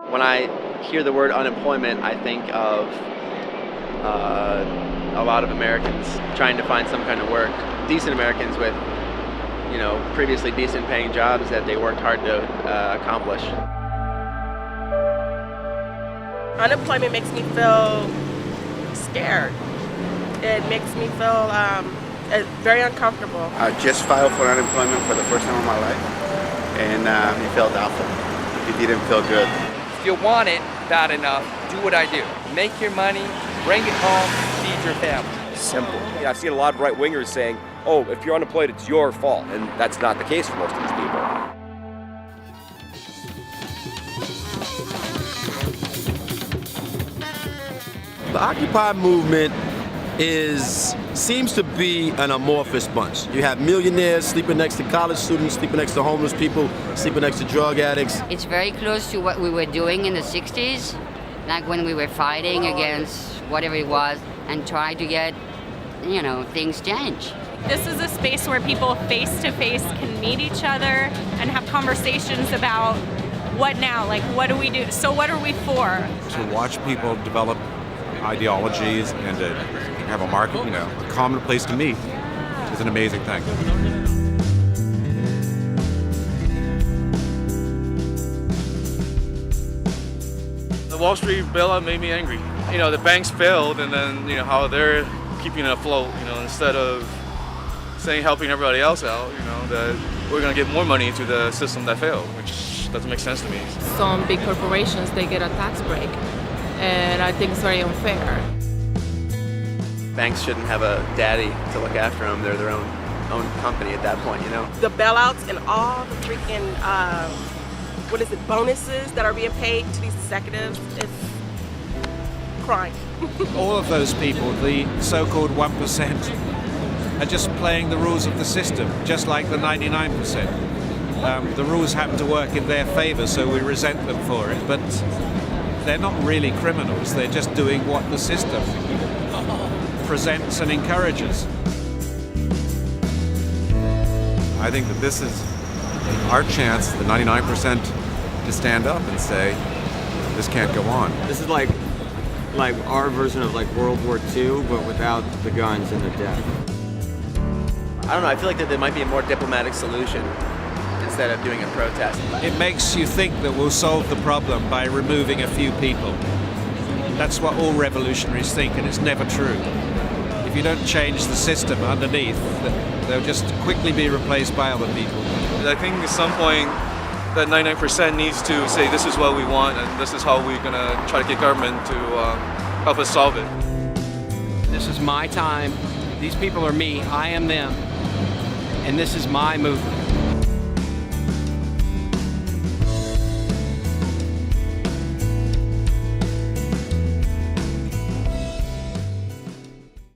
When I hear the word unemployment, I think of a lot of Americans trying to find some kind of work. Decent Americans with, previously decent paying jobs that they worked hard to accomplish. Unemployment makes me feel scared. It makes me feel very uncomfortable. I just filed for unemployment for the first time in my life, and it felt awful. It didn't feel good. If you want it bad enough, do what I do. Make your money, bring it home, feed your family. Simple. Yeah, I've seen a lot of right-wingers saying, oh, if you're unemployed, it's your fault. And that's not the case for most of these people. The Occupy movement seems to be an amorphous bunch. You have millionaires sleeping next to college students, sleeping next to homeless people, sleeping next to drug addicts. It's very close to what we were doing in the 60s, like when we were fighting against whatever it was and try to get, things change. This is a space where people face-to-face can meet each other and have conversations about what now, like what do we do? So what are we for? To watch people develop ideologies and to have a market, a common place to meet is an amazing thing. The Wall Street bailout made me angry. The banks failed, and then how they're keeping it afloat. Instead of helping everybody else out, that we're going to get more money into the system that failed, which doesn't make sense to me. Some big corporations, they get a tax break, and I think it's very unfair. Banks shouldn't have a daddy to look after them. They're their own company at that point, The bailouts and all the freaking, bonuses that are being paid to these executives, it's crime. All of those people, the so-called 1%, are just playing the rules of the system, just like the 99%. The rules happen to work in their favor, so we resent them for it, but they're not really criminals. They're just doing what the system presents and encourages. I think that this is our chance, the 99%, to stand up and say, this can't go on. This is like our version of World War II, but without the guns and the death. I don't know, I feel like that there might be a more diplomatic solution instead of doing a protest. It makes you think that we'll solve the problem by removing a few people. That's what all revolutionaries think, and it's never true. If you don't change the system underneath, they'll just quickly be replaced by other people. I think at some point that 99% needs to say this is what we want and this is how we're going to try to get government to help us solve it. This is my time. These people are me. I am them. And this is my movement.